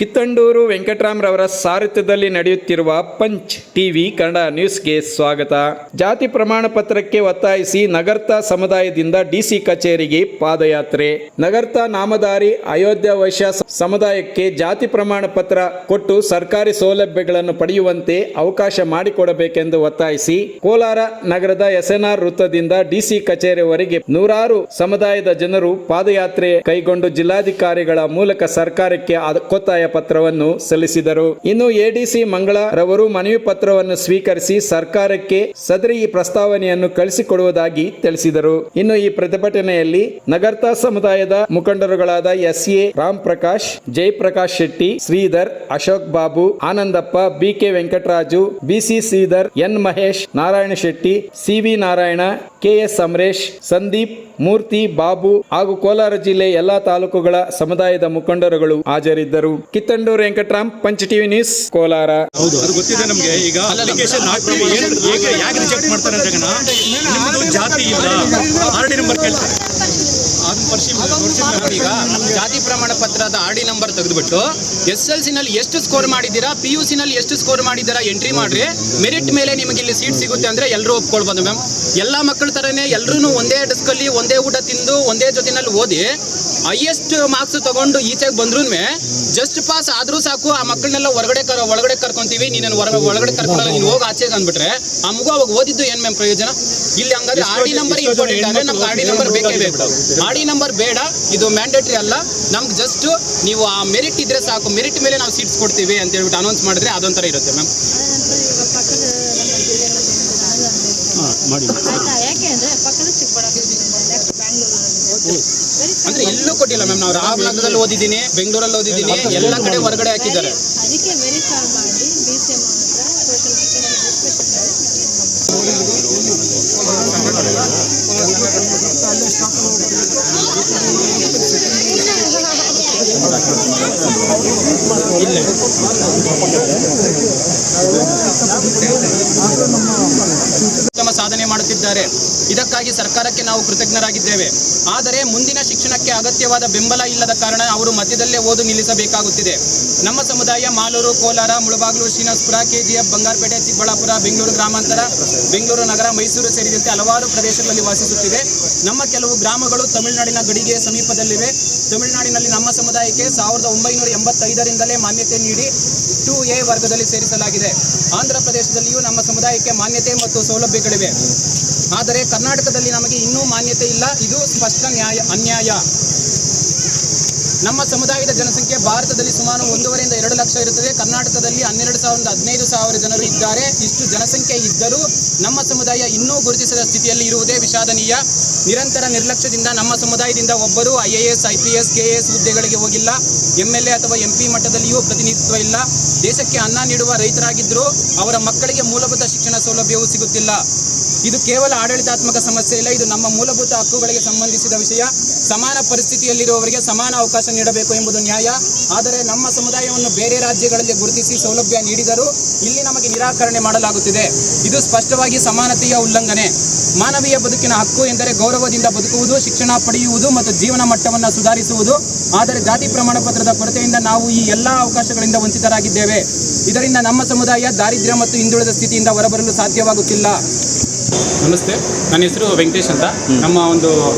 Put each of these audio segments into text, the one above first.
ಕಿತ್ತಂಡೂರು ವೆಂಕಟರಾಮರವರ ಸಾರಥ್ಯದಲ್ಲಿ ನಡೆಯುತ್ತಿರುವ punch TV Kannada ನ್ಯೂಸ್ಗೆ ಸ್ವಾಗತ. ಜಾತಿ ಪ್ರಮಾಣ ಪತ್ರಕ್ಕೆ ಒತ್ತಾಯಿಸಿ ನಗರ್ತಾ ಸಮುದಾಯದಿಂದ ಡಿಸಿ ಕಚೇರಿಗೆ ಪಾದಯಾತ್ರೆ. ನಗರ್ತಾ ನಾಮಧಾರಿ ಅಯೋಧ್ಯ ವೈಶ್ಯ ಸಮುದಾಯಕ್ಕೆ ಜಾತಿ ಪ್ರಮಾಣ ಪತ್ರ ಕೊಟ್ಟು ಸರ್ಕಾರಿ ಸೌಲಭ್ಯಗಳನ್ನು ಪಡೆಯುವಂತೆ ಅವಕಾಶ ಮಾಡಿಕೊಡಬೇಕೆಂದು ಒತ್ತಾಯಿಸಿ ಕೋಲಾರ ನಗರದ SNR ವೃತ್ತದಿಂದ ಡಿಸಿ ಕಚೇರಿವರೆಗೆ ನೂರಾರು ಸಮುದಾಯದ ಜನರು ಪಾದಯಾತ್ರೆ ಕೈಗೊಂಡು ಜಿಲ್ಲಾಧಿಕಾರಿಗಳ ಮೂಲಕ ಸರ್ಕಾರಕ್ಕೆ ಒತ್ತಾಯ ಪತ್ರವನ್ನು ಸಲ್ಲಿಸಿದರು. ಇನ್ನು ADC ಮಂಗಳರವರು ಮನವಿ ಪತ್ರವನ್ನು ಸ್ವೀಕರಿಸಿ ಸರ್ಕಾರಕ್ಕೆ ಸದರಿ ಈ ಪ್ರಸ್ತಾವನೆಯನ್ನು ಕಳಿಸಿಕೊಡುವುದಾಗಿ ತಿಳಿಸಿದರು. ಇನ್ನು ಈ ಪ್ರತಿಭಟನೆಯಲ್ಲಿ ನಗರ್ತಾ ಸಮುದಾಯದ ಮುಖಂಡರುಗಳಾದ SA Ram Prakash, Jayaprakash Shetty, Sridhar, Ashok Babu, Anandappa, BK Venkataraju, BC Sridhar, N Mahesh, Narayana Shetty, CV Narayana, KS Amaresh, Sandeep, ಮೂರ್ತಿ, ಬಾಬು ಹಾಗೂ ಕೋಲಾರ ಜಿಲ್ಲೆ ಎಲ್ಲಾ ತಾಲೂಕುಗಳ ಸಮುದಾಯದ ಮುಖಂಡರುಗಳು ಹಾಜರಿದ್ದರು. Kittandur Venkataram, Punch TV news, Kolar. ಹೌದು, ಅದು ಗೊತ್ತಿದೆ ನಮಗೆ. ಈಗ ಅಪ್ಲಿಕೇಶನ್ ಹಾಕ್ತೀವಿ, ಯಾಕೆ ರಿಜೆಕ್ಟ್ ಮಾಡ್ತಾರೆ ಅಂದ್ರೆ ನಿಮ್ಮದು ಜಾತಿ ಇಲ್ಲ, RD ನಂಬರ್ ಕೇಳ್ತಾರೆ. ಈಗ ಜಾತಿ ಪ್ರಮಾಣ ಪತ್ರದ RD ನಂಬರ್ ತೆಗೆದುಬಿಟ್ಟು SLC ನಲ್ಲಿ ಎಷ್ಟು ಸ್ಕೋರ್ ಮಾಡಿದ್ದೀರಾ, PUC ನಲ್ಲಿ ಎಷ್ಟು ಸ್ಕೋರ್ ಮಾಡಿದ್ದೀರಾ ಎಂಟ್ರಿ ಮಾಡ್ರಿ, ಮೆರಿಟ್ ಮೇಲೆ ನಿಮಗೆ ಇಲ್ಲಿ ಸೀಟ್ ಸಿಗುತ್ತೆ ಅಂದ್ರೆ ಎಲ್ಲರೂ ಒಪ್ಕೊಳ್ಬೋದು ಮ್ಯಾಮ್. ಎಲ್ಲಾ ಮಕ್ಕಳ ತರನೇ ಎಲ್ಲರೂ ಒಂದೇ ಡೆಸ್ಕ್ ಅಲ್ಲಿ ಒಂದೇ ಊಟ ತಿಂದು ಒಂದೇ ಜೊತೆನಲ್ಲಿ ಓದಿ ಹೈಯೆಸ್ಟ್ ಮಾರ್ಕ್ಸ್ ತಗೊಂಡು ಈಚೆಗೆ ಬಂದ್ರೂ ಜಸ್ಟ್ ಪಾಸ್ ಆದ್ರೂ ಸಾಕು. ಆ ಮಕ್ಕಳನ್ನೆಲ್ಲ ಒಳಗಡೆ ಕರ್ಕೊಂತೀವಿ, ನೀನು ಒಳಗಡೆ ಕರ್ಕೊಳ್ಳಲ್ಲ, ನೀನು ಹೋಗಿ ಆಚೆಗೆ ಅಂದ್ಬಿಟ್ರೆ ಆ ಮಗು ಅವಾಗ ಓದಿದ್ದು ಏನ್ ಮ್ಯಾಮ್ ಪ್ರಯೋಜನ? ಇಲ್ಲಿ ಹಂಗಾದ್ರೆ RD ನಂಬರ್ ಇಂಪಾರ್ಟೆಂಟ್ ಅಂದ್ರೆ ನಮ್ಗೆ RD ನಂಬರ್ ಬೇಕೇ ಬೇಕು. RD ನಂಬರ್ ಬೇಡ, ಇದು ಮ್ಯಾಂಡೇಟರಿ ಅಲ್ಲ. ನಮ್ಗೆ ಜಸ್ಟ್ ನೀವು ಆ ಮೆರಿಟ್ ಇದ್ರೆ ಸಾಕು, ಮೆರಿಟ್ ಮೇಲೆ ನಾವು ಸೀಟ್ಸ್ ಕೊಡ್ತೀವಿ ಅಂತ ಹೇಳ್ಬಿಟ್ಟು ಅನೌನ್ಸ್ ಮಾಡಿದ್ರೆ ಅದೊಂಥರ ಇರುತ್ತೆ ಮ್ಯಾಮ್. ಅಂದ್ರೆ ಎಲ್ಲೂ ಕೊಟ್ಟಿಲ್ಲ ಮ್ಯಾಮ್. ನಾವು ರಾಮನಗರದಲ್ಲಿ ಓದಿದ್ದೀನಿ, ಬೆಂಗಳೂರಲ್ಲಿ ಓದಿದ್ದೀನಿ, ಎಲ್ಲ ಕಡೆ ಹೊರಗಡೆ ಹಾಕಿದ್ದಾರೆ. ಉತ್ತಮ ಸಾಧನೆ ಮಾಡುತ್ತಿದ್ದಾರೆ. ಇದಕ್ಕಾಗಿ ಸರ್ಕಾರಕ್ಕೆ ನಾವು ಕೃತಜ್ಞರಾಗಿದ್ದೇವೆ. ಆದರೆ ಮುಂದಿನ ಶಿಕ್ಷಣಕ್ಕೆ ಅಗತ್ಯವಾದ ಬೆಂಬಲ ಇಲ್ಲದ ಕಾರಣ ಅವರು ಮಧ್ಯದಲ್ಲೇ ಓದು ನಿಲ್ಲಿಸಬೇಕಾಗುತ್ತಿದೆ. ನಮ್ಮ ಸಮುದಾಯ ಮಾಲೂರು, ಕೋಲಾರ, ಮುಳಬಾಗಿಲು, ಶ್ರೀನಿವಾಸಪುರ, KGF, ಬಂಗಾರಪೇಟೆ, ಚಿಕ್ಕಬಳ್ಳಾಪುರ, ಬೆಂಗಳೂರು ಗ್ರಾಮಾಂತರ, ಬೆಂಗಳೂರು ನಗರ, ಮೈಸೂರು ಸೇರಿದಂತೆ ಹಲವಾರು ಪ್ರದೇಶಗಳಲ್ಲಿ ವಾಸಿಸುತ್ತಿದೆ. ನಮ್ಮ ಕೆಲವು ಗ್ರಾಮಗಳು ತಮಿಳುನಾಡಿನ ಗಡಿಗೆ ಸಮೀಪದಲ್ಲಿವೆ. ತಮಿಳುನಾಡಿನಲ್ಲಿ ನಮ್ಮ ಸಮುದಾಯಕ್ಕೆ 1985ರಿಂದಲೇ ಮಾನ್ಯತೆ ನೀಡಿ 2A ವರ್ಗದಲ್ಲಿ ಸೇರಿಸಲಾಗಿದೆ. ಆಂಧ್ರ ಪ್ರದೇಶದಲ್ಲಿಯೂ ನಮ್ಮ ಸಮುದಾಯಕ್ಕೆ ಮಾನ್ಯತೆ ಮತ್ತು ಸೌಲಭ್ಯಗಳಿವೆ. ಆದರೆ ಕರ್ನಾಟಕದಲ್ಲಿ ನಮಗೆ ಇನ್ನೂ ಮಾನ್ಯತೆ ಇಲ್ಲ. ಇದು ಸ್ಪಷ್ಟ ಅನ್ಯಾಯ. ನಮ್ಮ ಸಮುದಾಯದ ಜನಸಂಖ್ಯೆ ಭಾರತದಲ್ಲಿ ಸುಮಾರು 1.5 ರಿಂದ 2 ಲಕ್ಷ ಇರುತ್ತದೆ. ಕರ್ನಾಟಕದಲ್ಲಿ 12,000 ಜನರು ಇದ್ದಾರೆ. ಇಷ್ಟು ಜನಸಂಖ್ಯೆ ಇದ್ದರೂ ನಮ್ಮ ಸಮುದಾಯ ಇನ್ನೂ ಗುರುತಿಸದ ಸ್ಥಿತಿಯಲ್ಲಿ ಇರುವುದೇ ವಿಷಾದನೀಯ. ನಿರಂತರ ನಿರ್ಲಕ್ಷ್ಯದಿಂದ ನಮ್ಮ ಸಮುದಾಯದಿಂದ ಒಬ್ಬರು IAS, IPS, KS ಹುದ್ದೆಗಳಿಗೆ ಹೋಗಿಲ್ಲ. MLA ಅಥವಾ MP ಮಟ್ಟದಲ್ಲಿಯೂ ಪ್ರತಿನಿಧಿತ್ವ ಇಲ್ಲ. ದೇಶಕ್ಕೆ ಅನ್ನ ನೀಡುವ ರೈತರಾಗಿದ್ದರೂ ಅವರ ಮಕ್ಕಳಿಗೆ ಮೂಲಭೂತ ಶಿಕ್ಷಣ ಸೌಲಭ್ಯವೂ ಸಿಗುತ್ತಿಲ್ಲ. ಇದು ಕೇವಲ ಆಡಳಿತಾತ್ಮಕ ಸಮಸ್ಯೆ ಇಲ್ಲ, ಇದು ನಮ್ಮ ಮೂಲಭೂತ ಹಕ್ಕುಗಳಿಗೆ ಸಂಬಂಧಿಸಿದ ವಿಷಯ. ಸಮಾನ ಪರಿಸ್ಥಿತಿಯಲ್ಲಿರುವವರಿಗೆ ಸಮಾನ ಅವಕಾಶ ನೀಡಬೇಕು ಎಂಬುದು ನ್ಯಾಯ. ಆದರೆ ನಮ್ಮ ಸಮುದಾಯವನ್ನು ಬೇರೆ ರಾಜ್ಯಗಳಲ್ಲಿ ಗುರುತಿಸಿ ಸೌಲಭ್ಯ ನೀಡಿದರೂ ಇಲ್ಲಿ ನಮಗೆ ನಿರಾಕರಣೆ ಮಾಡಲಾಗುತ್ತಿದೆ. ಇದು ಸ್ಪಷ್ಟವಾಗಿ ಸಮಾನತೆಯ ಉಲ್ಲಂಘನೆ. ಮಾನವೀಯ ಬದುಕಿನ ಹಕ್ಕು ಎಂದರೆ ಗೌರವದಿಂದ ಬದುಕುವುದು, ಶಿಕ್ಷಣ ಪಡೆಯುವುದು ಮತ್ತು ಜೀವನ ಮಟ್ಟವನ್ನು ಸುಧಾರಿಸುವುದು. ಆದರೆ ಜಾತಿ ಪ್ರಮಾಣ ಪತ್ರದ ಕೊರತೆಯಿಂದ ನಾವು ಈ ಎಲ್ಲ ಅವಕಾಶಗಳಿಂದ ವಂಚಿತರಾಗಿದ್ದೇವೆ. ಇದರಿಂದ ನಮ್ಮ ಸಮುದಾಯ ದಾರಿದ್ರ್ಯ ಮತ್ತು ಹಿಂದುಳಿದ ಸ್ಥಿತಿಯಿಂದ ಹೊರಬರಲು ಸಾಧ್ಯವಾಗುತ್ತಿಲ್ಲ. ನಮಸ್ತೆ, ನನ್ನ ಹೆಸರು ವೆಂಕಟೇಶ್ ಅಂತ. ನಮ್ಮ ಒಂದು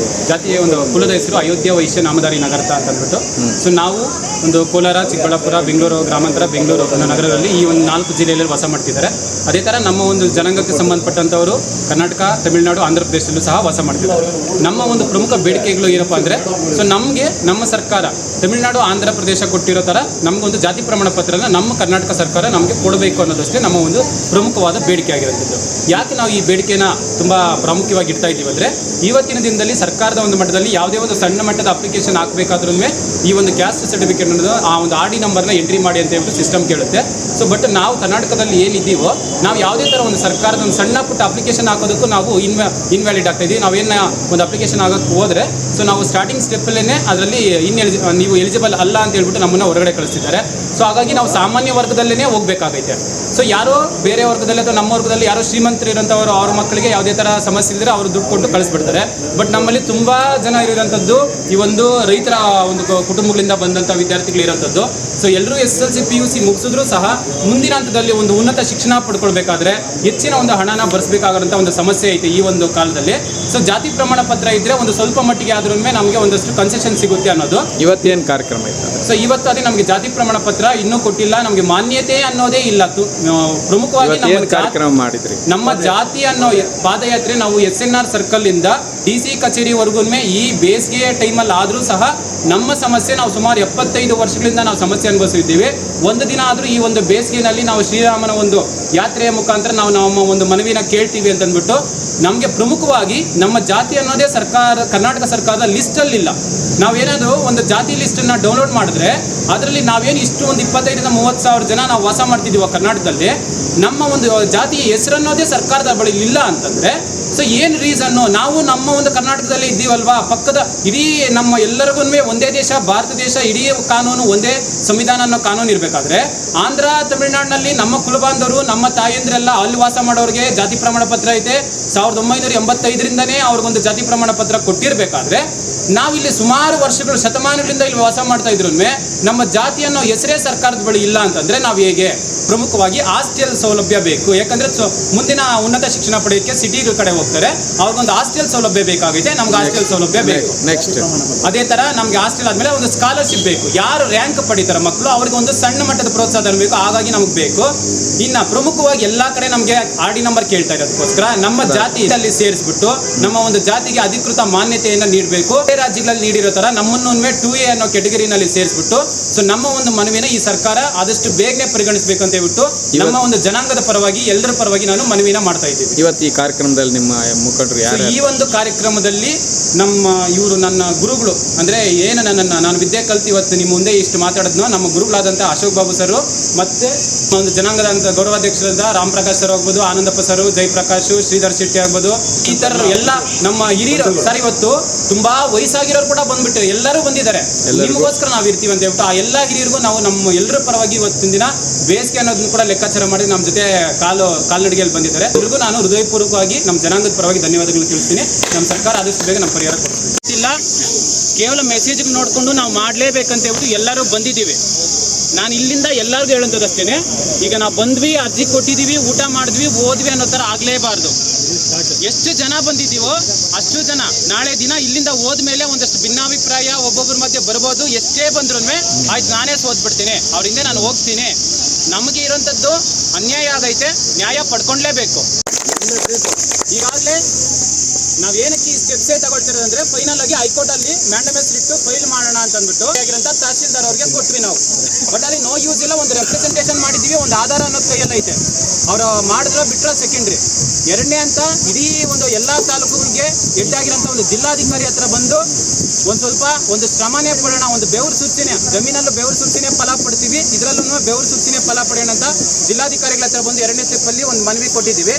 ಜಾತಿಯ ಒಂದು ಕುಲದ ಹೆಸರು ಅಯೋಧ್ಯ ವೈಶ್ಯ ನಾಮಧಾರಿ ನಗರ್ತಾ ಅಂತ ಅಂದ್ಬಿಟ್ಟು. ಸೊ ನಾವು ಒಂದು ಕೋಲಾರ, ಚಿಕ್ಕಬಳ್ಳಾಪುರ, ಬೆಂಗಳೂರು ಗ್ರಾಮಾಂತರ, ಬೆಂಗಳೂರು ನಗರದಲ್ಲಿ ಈ ಒಂದು 4 ಜಿಲ್ಲೆಯಲ್ಲಿ ವಾಸ ಮಾಡ್ತಿದ್ದಾರೆ. ಅದೇ ಥರ ನಮ್ಮ ಒಂದು ಜನಾಂಗಕ್ಕೆ ಸಂಬಂಧಪಟ್ಟಂಥವರು ಕರ್ನಾಟಕ, ತಮಿಳುನಾಡು, ಆಂಧ್ರ ಪ್ರದೇಶದಲ್ಲೂ ಸಹ ವಾಸ ಮಾಡ್ತಿದ್ದಾರೆ. ನಮ್ಮ ಒಂದು ಪ್ರಮುಖ ಬೇಡಿಕೆಗಳು ಏನಪ್ಪ ಅಂದರೆ, ಸೊ ನಮಗೆ ನಮ್ಮ ಸರ್ಕಾರ ತಮಿಳುನಾಡು, ಆಂಧ್ರ ಪ್ರದೇಶ ಕೊಟ್ಟಿರೋ ಥರ ನಮಗೊಂದು ಜಾತಿ ಪ್ರಮಾಣ ಪತ್ರನ ನಮ್ಮ ಕರ್ನಾಟಕ ಸರ್ಕಾರ ನಮಗೆ ಕೊಡಬೇಕು ಅನ್ನೋದಷ್ಟೇ ನಮ್ಮ ಒಂದು ಪ್ರಮುಖವಾದ ಬೇಡಿಕೆ ಆಗಿರುತ್ತದೆ. ಯಾಕೆ ನಾವು ಈ ಬೇಡಿಕೆನ ತುಂಬ ಪ್ರಾಮುಖ್ಯವಾಗಿ ಇಡ್ತಾ ಇದ್ದೀವಿ ಅಂದರೆ, ಇವತ್ತಿನ ದಿನದಲ್ಲಿ ಸರ್ಕಾರದ ಒಂದು ಮಟ್ಟದಲ್ಲಿ ಯಾವುದೇ ಒಂದು ಸಣ್ಣ ಮಟ್ಟದ ಅಪ್ಲಿಕೇಶನ್ ಹಾಕಬೇಕಾದ್ರೂ ಈ ಒಂದು ಕ್ಯಾಸ್ಟ್ ಸರ್ಟಿಫಿಕೇಟ್ ಅನ್ನೋದು ಆ ಒಂದು RD ನಂಬರ್ನ ಎಂಟ್ರಿ ಮಾಡಿ ಅಂತ ಹೇಳ್ಬಿಟ್ಟು ಸಿಸ್ಟಮ್ ಕೇಳುತ್ತೆ. ಸೊ ಬಟ್ ನಾವು ಕರ್ನಾಟಕದಲ್ಲಿ ಏನಿದ್ದೀವೋ ನಾವು ಯಾವುದೇ ಥರ ಒಂದು ಸರ್ಕಾರದ ಒಂದು ಸಣ್ಣ ಪುಟ್ಟ ಅಪ್ಲಿಕೇಶನ್ ಹಾಕೋದಕ್ಕೂ ನಾವು ಇನ್ವ್ಯಾಲಿಡ್ ಆಗ್ತಾ ಇದ್ದೀವಿ. ನಾವೇನು ಒಂದು ಅಪ್ಲಿಕೇಶನ್ ಆಗೋಕ್ಕೆ ಹೋದರೆ ಸೊ ನಾವು ಸ್ಟಾರ್ಟಿಂಗ್ ಸ್ಟೆಪ್ಪಲ್ಲೇ ಅದರಲ್ಲಿ ನೀವು ಎಲಿಜಿಬಲ್ ಅಲ್ಲ ಅಂತ ಹೇಳ್ಬಿಟ್ಟು ನಮ್ಮನ್ನು ಹೊರಗಡೆ ಕಳಿಸ್ತಿದ್ದಾರೆ. ಸೊ ಹಾಗಾಗಿ ನಾವು ಸಾಮಾನ್ಯ ವರ್ಗದಲ್ಲೇ ಹೋಗಬೇಕಾಗೈತೆ. ಸೊ ಯಾರೋ ಬೇರೆ ವರ್ಗದಲ್ಲಿ ಅಥವಾ ನಮ್ಮ ವರ್ಗದಲ್ಲಿ ಯಾರೋ ಶ್ರೀಮಂತರು ಇರೋಂಥವ್ರು ಅವ್ರು ಮಕ್ಕಳಿಗೆ ಯಾವುದೇ ಥರ ಸಮಸ್ಯೆ ಇದ್ದರೆ ಅವರು ದುಡ್ಡು ಕೊಟ್ಟು ಕಳಿಸ್ಬಿಡ್ತಾರೆ. ಬಟ್ ನಮ್ಮಲ್ಲಿ ತುಂಬ ಜನ ಇರೋಂಥದ್ದು ಈ ಒಂದು ರೈತರ ಒಂದು ಕುಟುಂಬಗಳಿಂದ ಬಂದಂಥ ವಿದ್ಯಾರ್ಥಿಗಳು ಇರೋಂಥದ್ದು. ಸೊ ಎಲ್ಲರೂ SSLC PUC ಮುಗಿಸಿದ್ರು ಸಹ ಮುಂದಿನ ಹಂತದಲ್ಲಿ ಒಂದು ಉನ್ನತ ಶಿಕ್ಷಣ ಪಡ್ಕೊಳ್ಬೇಕಾದ್ರೆ ಹೆಚ್ಚಿನ ಒಂದು ಹಣನ ಭರಿಸಬೇಕಾಗಿರೋಂಥ ಒಂದು ಸಮಸ್ಯೆ ಐತೆ ಈ ಒಂದು ಕಾಲದಲ್ಲಿ. ಸೊ ಜಾತಿ ಪ್ರಮಾಣ ಪತ್ರ ಇದ್ದರೆ ಒಂದು ಸ್ವಲ್ಪ ಮಟ್ಟಿಗೆ ಆದ್ರೂ ನಮಗೆ ಒಂದಷ್ಟು ಕನ್ಸೆಷನ್ ಸಿಗುತ್ತೆ ಅನ್ನೋದು. ಇವತ್ತೇನು ಕಾರ್ಯಕ್ರಮ ಇತ್ತು? ಸೊ ಇವತ್ತು ಅದೇ ನಮಗೆ ಜಾತಿ ಪ್ರಮಾಣ ಪತ್ರ ಇನ್ನೂ ಕೊಟ್ಟಿಲ್ಲ, ನಮಗೆ ಮಾನ್ಯತೆ ಅನ್ನೋದೇ ಇಲ್ಲ. ಪ್ರಮುಖವಾಗಿ ಕಾರ್ಯಕ್ರಮ ಮಾಡಿದ್ರಿ. ನಮ್ಮ ಜಾತಿ ಅನ್ನೋ ಪಾದಯಾತ್ರೆ ನಾವು SNR ಸರ್ಕಲ್ ಇಂದ DC ಕಚೇರಿವರೆಗೂ ಈ ಬೇಸಿಗೆ ಟೈಮಲ್ಲಿ ಆದರೂ ಸಹ ನಮ್ಮ ಸಮಸ್ಯೆ ನಾವು ಸುಮಾರು 75 ವರ್ಷಗಳಿಂದ ನಾವು ಸಮಸ್ಯೆ ಅನುಭವಿಸಿದ್ದೀವಿ. ಒಂದು ದಿನ ಆದರೂ ಈ ಒಂದು ಬೇಸಿಗೆನಲ್ಲಿ ನಾವು ಶ್ರೀರಾಮನ ಒಂದು ಯಾತ್ರೆಯ ಮುಖಾಂತರ ನಾವು ನಮ್ಮ ಒಂದು ಮನವಿನ ಕೇಳ್ತೀವಿ ಅಂತಂದ್ಬಿಟ್ಟು ನಮಗೆ ಪ್ರಮುಖವಾಗಿ ನಮ್ಮ ಜಾತಿ ಅನ್ನೋದೇ ಕರ್ನಾಟಕ ಸರ್ಕಾರದ ಲಿಸ್ಟಲ್ಲಿಲ್ಲ. ನಾವೇನಾದರೂ ಒಂದು ಜಾತಿ ಲಿಸ್ಟನ್ನು ಡೌನ್ಲೋಡ್ ಮಾಡಿದ್ರೆ ಅದರಲ್ಲಿ ನಾವೇನು ಇಷ್ಟು ಒಂದು 25,000-30,000 ಜನ ನಾವು ವಾಸ ಮಾಡ್ತಿದ್ದೀವೋ ಕರ್ನಾಟಕದಲ್ಲಿ, ನಮ್ಮ ಒಂದು ಜಾತಿಯ ಹೆಸರನ್ನೋದೇ ಸರ್ಕಾರದ ಬಳಿ ಇಲ್ಲ ಅಂತಂದರೆ ಸೊ ಏನು ರೀಸನ್ನು? ನಾವು ನಮ್ಮ ಒಂದು ಕರ್ನಾಟಕದಲ್ಲಿ ಇದ್ದೀವಲ್ವಾ, ಪಕ್ಕದ ಇಡೀ ನಮ್ಮ ಎಲ್ಲರಿಗೂ ಒಂದೇ ದೇಶ ಭಾರತ ದೇಶ, ಇಡೀ ಕಾನೂನು ಒಂದೇ ಸಂವಿಧಾನ ಅನ್ನೋ ಕಾನೂನು ಇರಬೇಕಾದ್ರೆ ಆಂಧ್ರ ತಮಿಳುನಾಡಿನಲ್ಲಿ ನಮ್ಮ ಕುಲಬಾಂಧವರು ನಮ್ಮ ತಾಯಂದ್ರೆಲ್ಲ ಅಲ್ಲಿ ವಾಸ ಮಾಡೋರಿಗೆ ಜಾತಿ ಪ್ರಮಾಣ ಪತ್ರ ಐತೆ. 1985ರಿಂದನೇ ಅವ್ರಿಗೊಂದು ಜಾತಿ ಪ್ರಮಾಣ ಪತ್ರ ಕೊಟ್ಟಿರಬೇಕಾದ್ರೆ ನಾವಿಲ್ಲಿ ಸುಮಾರು ವರ್ಷಗಳು ಶತಮಾನಗಳಿಂದ ಇಲ್ಲಿ ವಾಸ ಮಾಡ್ತಾ ಇದ್ರು ನಮ್ಮ ಜಾತಿ ಅನ್ನೋ ಹೆಸರೇ ಸರ್ಕಾರದ ಬಳಿ ಇಲ್ಲ ಅಂತಂದ್ರೆ ನಾವು ಹೇಗೆ? ಪ್ರಮುಖವಾಗಿ ಹಾಸ್ಟೆಲ್ ಸೌಲಭ್ಯ ಬೇಕು. ಯಾಕಂದ್ರೆ ಮುಂದಿನ ಉನ್ನತ ಶಿಕ್ಷಣ ಪಡೆಯೋಕ್ಕೆ ಸಿಟಿಗಳ ಕಡೆ ಹೋಗ್ತಾರೆ, ಅವ್ರಿಗೊಂದು ಹಾಸ್ಟೆಲ್ ಸೌಲಭ್ಯ ಬೇಕಾಗಿದೆ. ನಮ್ಗೆ ಹಾಸ್ಟೆಲ್ ಸೌಲಭ್ಯ ಬೇಕು. ನೆಕ್ಸ್ಟ್ ಅದೇ ತರ ನಮ್ಗೆ ಹಾಸ್ಟೆಲ್ ಆದ್ಮೇಲೆ ಒಂದು ಸ್ಕಾಲರ್ಶಿಪ್ ಬೇಕು. ಯಾರು ರ್ಯಾಂಕ್ ಪಡಿತಾರೆ ಮಕ್ಕಳು ಅವ್ರಿಗೆ ಒಂದು ಸಣ್ಣ ಮಟ್ಟದ ಪ್ರೋತ್ಸಾಹ ಬೇಕು, ಹಾಗಾಗಿ ನಮ್ಗೆ ಬೇಕು. ಇನ್ನ ಪ್ರಮುಖವಾಗಿ ಎಲ್ಲಾ ಕಡೆ ನಮ್ಗೆ RD ನಂಬರ್ ಕೇಳ್ತಾ ಇರೋದಕ್ಕೋಸ್ಕರ ನಮ್ಮ ಜಾತಿಯಲ್ಲಿ ಸೇರಿಸ್ಬಿಟ್ಟು ನಮ್ಮ ಒಂದು ಜಾತಿಗೆ ಅಧಿಕೃತ ಮಾನ್ಯತೆಯನ್ನು ನೀಡಬೇಕು. ರಾಜ್ಯಗಳಲ್ಲಿ ನೀಡಿರೋ ತರ ನಮ್ಮನ್ನು 2A ಅನ್ನೋ ಕೆಟಗರಿನಲ್ಲಿ ಸೇರಿಸ್ಬಿಟ್ಟು ಸೊ ನಮ್ಮ ಒಂದು ಮನವಿನ ಈ ಸರ್ಕಾರ ಆದಷ್ಟು ಬೇಗನೆ ಪರಿಗಣಿಸಬೇಕು ಅಂತ ಹೇಳ್ಬಿಟ್ಟು ನಮ್ಮ ಒಂದು ಜನಾಂಗದ ಪರವಾಗಿ ಎಲ್ಲರ ಪರವಾಗಿ ನಾನು ಮನವಿನ ಮಾಡ್ತಾ ಇದ್ದೀವಿ. ಇವತ್ತು ಈ ಕಾರ್ಯಕ್ರಮದಲ್ಲಿ ನಿಮ್ಮ ಮುಖಂಡರು ಯಾರು? ಈ ಒಂದು ಕಾರ್ಯಕ್ರಮದಲ್ಲಿ ನನ್ನ ಗುರುಗಳು ಅಂದ್ರೆ ಏನು ನಾನು ವಿದ್ಯೆ ಕಲ್ತು ಇವತ್ತು ನಿಮ್ಮ ಮುಂದೆ ಇಷ್ಟು ಮಾತಾಡೋದ್ನೋ ನಮ್ಮ ಗುರುಗಳಾದಂಥ ಅಶೋಕ್ ಬಾಬು ಸರ್, ಮತ್ತೆ ಒಂದು ಜನಾಂಗದ ಗೌರವಾಧ್ಯಕ್ಷರಾದ ರಾಮ್ ಪ್ರಕಾಶ್ ಸರ್ ಆಗ್ಬೋದು, ಆನಂದಪ್ಪ ಸರ್, ಜಯಪ್ರಕಾಶ್, ಶ್ರೀಧರ್ ಶೆಟ್ಟಿ ಆಗ್ಬೋದು, ಈ ತರ ಎಲ್ಲ ನಮ್ಮ ಹಿರಿಯರು ಸರ್. ಇವತ್ತು ತುಂಬಾ ವಯಸ್ಸಾಗಿರೋರು ಕೂಡ ಬಂದ್ಬಿಟ್ಟು ಎಲ್ಲರೂ ಬಂದಿದ್ದಾರೆ, ನಿಮಗೋಸ್ಕರ ನಾವು ಇರ್ತೀವಿ ಅಂತ ಹೇಳ್ಬಿಟ್ಟು ಆ ಎಲ್ಲ ಹಿರಿಯರಿಗೂ ನಾವು ನಮ್ಮ ಎಲ್ಲರ ಪರವಾಗಿ ಇವತ್ತಿನ ದಿನ ಬೇಸಿಗೆ ಅನ್ನೋದನ್ನು ಕೂಡ ಲೆಕ್ಕಾಚಾರ ಮಾಡಿ ನಮ್ಮ ಜೊತೆ ಕಾಲ್ನಡಿಗೆಯಲ್ಲಿ ಬಂದಿದ್ದಾರೆ. ಎಲ್ರಿಗೂ ನಾನು ಹೃದಯಪೂರ್ವಕವಾಗಿ ನಮ್ಮ ಜನಾಂಗದ ಪರವಾಗಿ ಧನ್ಯವಾದಗಳು ತಿಳಿಸ್ತೀನಿ. ನಮ್ಮ ಸರ್ಕಾರ ಆದಷ್ಟು ಬೇಗ ನಮ್ಮ ಪರಿಹಾರ ಕೊಡ್ತಿಲ್ಲ. ಕೇವಲ ಮೆಸೇಜ್ ನೋಡಿಕೊಂಡು ನಾವು ಮಾಡಲೇಬೇಕಂತ ಹೇಳ್ಬಿಟ್ಟು ಎಲ್ಲರೂ ಬಂದಿದ್ದೀವಿ. ನಾನು ಇಲ್ಲಿಂದ ಎಲ್ಲರಿಗೂ ಹೇಳೋದಷ್ಟೇನೆ, ಈಗ ನಾವು ಬಂದ್ವಿ, ಅರ್ಜಿ ಕೊಟ್ಟಿದ್ದೀವಿ, ಊಟ ಮಾಡಿದ್ವಿ, ಓದ್ವಿ ಅನ್ನೋ ಥರ ಆಗಲೇಬಾರ್ದು. ಎಷ್ಟು ಜನ ಬಂದಿದ್ದೀವೋ ಅಷ್ಟು ಜನ ನಾಳೆ ದಿನ ಇಲ್ಲಿಂದ ಹೋದ್ಮೇಲೆ ಒಂದಷ್ಟು ಭಿನ್ನಾಭಿಪ್ರಾಯ ಒಬ್ಬೊಬ್ಬರ ಮಧ್ಯೆ ಬರ್ಬೋದು. ಎಷ್ಟೇ ಬಂದ್ರೂ ಆಯ್ತು ನಾನೇ ಸೋತ್ಬಿಡ್ತೀನಿ, ಅವ್ರಿಂದ ನಾನು ಹೋಗ್ತೀನಿ. ನಮಗೆ ಇರೋಂಥದ್ದು ಅನ್ಯಾಯ ಆಗೈತೆ, ನ್ಯಾಯ ಪಡ್ಕೊಂಡ್ಲೇಬೇಕು. ಈಗಾಗಲೇ ನಾವೇನಕ್ಕೆ ಈ ಸ್ಟೆಪ್ಸೇ ತಗೊಳ್ತಿರೋದು ಅಂದ್ರೆ ಫೈನಲ್ ಆಗಿ ಹೈಕೋರ್ಟ್ ಅಲ್ಲಿ ಮ್ಯಾಂಡಮಸ್ ಇಟ್ಟು ಫೈಲ್ ಮಾಡೋಣ ಅಂತ ಅಂದ್ಬಿಟ್ಟು ಆಗಿರಂತ ತಹಸೀಲ್ದಾರ್ ಅವ್ರಿಗೆ ಕೊಟ್ವಿ ನಾವು. ಬಟ್ ಅಲ್ಲಿ ನೋ ಯೂಸ್ ಇಲ್ಲ. ಒಂದು ರೆಪ್ರೆಸೆಂಟೇಷನ್ ಮಾಡಿದ್ದೀವಿ, ಒಂದು ಆಧಾರ ಅನ್ನೋದು ಕೈಯಲ್ಲಿ ಐತೆ. ಅವರು ಮಾಡಿದ್ರೆ ಬಿಟ್ರೆ ಸೆಕೆಂಡ್ರಿ. ಎರಡನೇ ಅಂತ ಇಡೀ ಒಂದು ಎಲ್ಲ ತಾಲೂಕುಗಳಿಗೆ ಹೆಡ್ಡಾಗಿರೋಂಥ ಒಂದು ಜಿಲ್ಲಾಧಿಕಾರಿ ಹತ್ರ ಬಂದು ಒಂದು ಶ್ರಮನೇ ಪಡೋಣ, ಒಂದು ಬೆವರು ಸುರ್ಚಿನೇ, ಜಮೀನಲ್ಲೂ ಬೆವರು ಸುರ್ಚಿನೇ ಫಲ ಪಡ್ತೀವಿ, ಇದರಲ್ಲೂ ಬೆವರು ಸುರ್ಚಿನೇ ಫಲ ಪಡೆಯೋಣ ಅಂತ ಜಿಲ್ಲಾಧಿಕಾರಿಗಳ ಹತ್ರ ಬಂದು 2ನೇ ಸ್ಟೆಪ್ ಅಲ್ಲಿ ಒಂದು ಮನವಿ ಕೊಟ್ಟಿದ್ದೀವಿ.